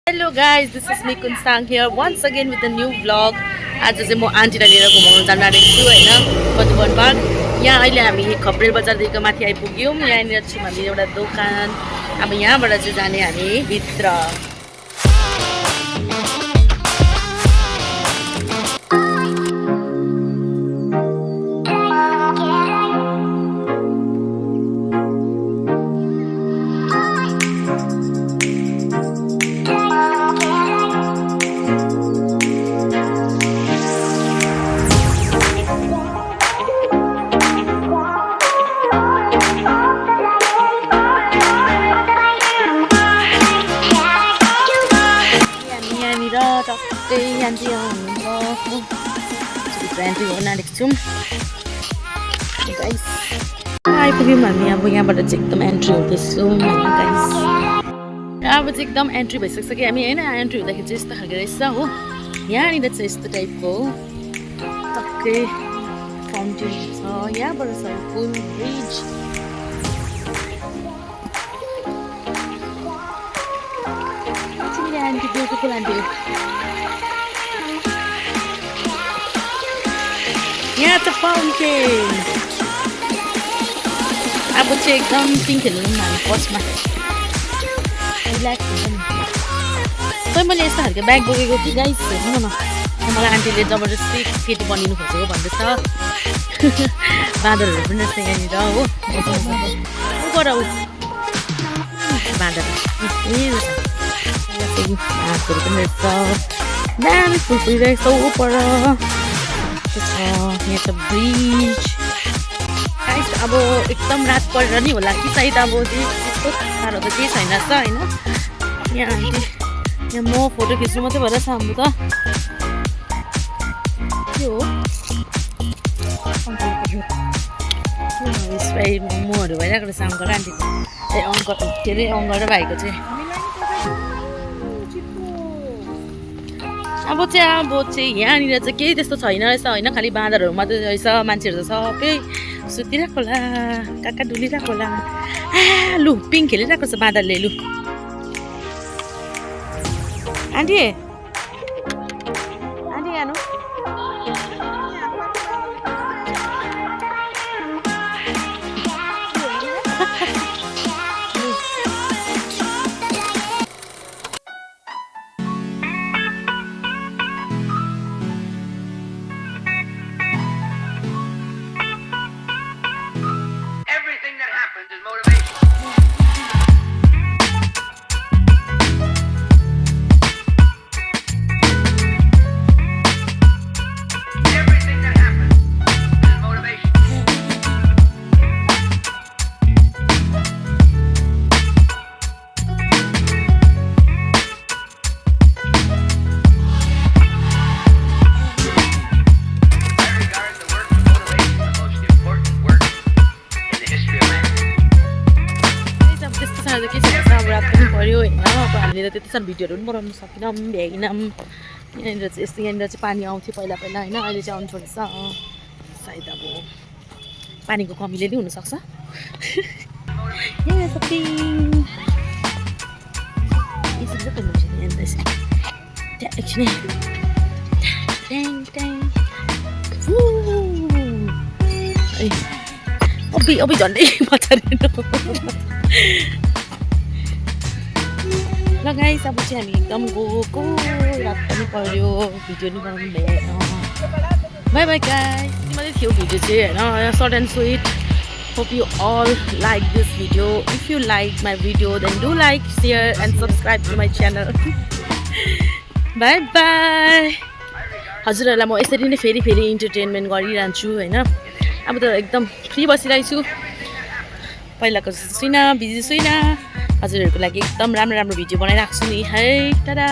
Hello guys, this is me Kunsang here once again with a new vlog. आज चाहिँ म आन्टीलाई लिएर घुमाउन जान आएको छु हैन मधुबन पार्क। यहाँ अहिले हामी खब्रेल बजारदेखि माथि आइपुग्यौँ। यहाँनिर छौँ हामी एउटा दोकान। अब यहाँबाट चाहिँ जाने हामी भित्र। Auntie गर्न आएको छौँ गाइस। आइपुग्यौँ हामी अब यहाँबाट चाहिँ एकदम एन्ट्री हुँदैछौँ गाइस। अब चाहिँ एकदम एन्ट्री भइसक्यो हामी होइन। एन्ट्री हुँदाखेरि चाहिँ यस्तो खालको रहेछ हो। यहाँनिर चाहिँ यस्तो टाइपको टक्कै फाउन्टेन छ। यहाँबाट छ फुल ब्रिज। Aunty beautiful aunty. यहाँ त फाउन्टेन। अब चाहिँ एकदम पिङ खेल्नु हामी फर्स्टमा रिल्याक्स हुन्छ नि। खै मैले यस्तो खालको ब्याग बोकेको कि गाइस हेर्नु न। मलाई आन्टीले जबरजस्ती केटी बनिनु खोजेको भन्दैछ। बाँदरहरू पनि रहेछ यहाँनिर हो। ऊपर ऊ बाँदर घाँसहरू पनि रहेछ। दामी फुल फुलिरहेको छ ऊपर। यहाँ त ब्रिज गाइस। अब एकदम रात परेर नि होला कि सायद अब त्यस्तो साह्रो त केही छैन रहेछ होइन। यहाँ आन्टी यहाँ म फोटो खिच्नु मात्रै भएर छ हाम्रो त। के हो मोमोहरू भइरहेको रहेछ अङ्कल आन्टी। ए अङ्कल के अरे अङ्कल र भाइको चाहिँ अब चाहिँ यहाँनिर चाहिँ केही त्यस्तो छैन रहेछ होइन। खालि बाँदरहरू मात्रै रहेछ। मान्छेहरू त सबै सुतिरहेको होला, काका डुलिरहेको होला। लु पिङ खेलिरहेको छ बाँदरले। लु आन्टी आन्टी आनु पर्यो होइन। अब हामीले त त्यति सानो भिडियोहरू पनि बनाउनु सकेनौँ भ्याइनौँ। यहाँनिर चाहिँ यस्तो यहाँनिर चाहिँ पानी आउँथ्यो पहिला पहिला होइन। अहिले चाहिँ आउनु छोडेछ सायद। अब पानीको कमीले नै हुनसक्छ। यहाँ एकछिन अबि झन्डै पछाडि ल गाइस। अब चाहिँ हामी एकदम गएको रात पनि पर्यो। भिडियो नि बनाउनु भएन। Bye bye guys. मात्रै थियो भिडियो चाहिँ होइन, short and sweet. Hope you all like this video. If you like my video then do like share and subscribe to my channel. Bye bye. हजुरहरूलाई म यसरी नै फेरि फेरि इन्टरटेनमेन्ट गरिरहन्छु होइन। अब त एकदम फ्री बसिरहेको छु। पहिलाको जस्तो छुइनँ, बिजी छुइनँ। हजुरहरूको लागि एकदम राम्रो राम्रो भिडियो बनाइराख्छु नि है। टाडा।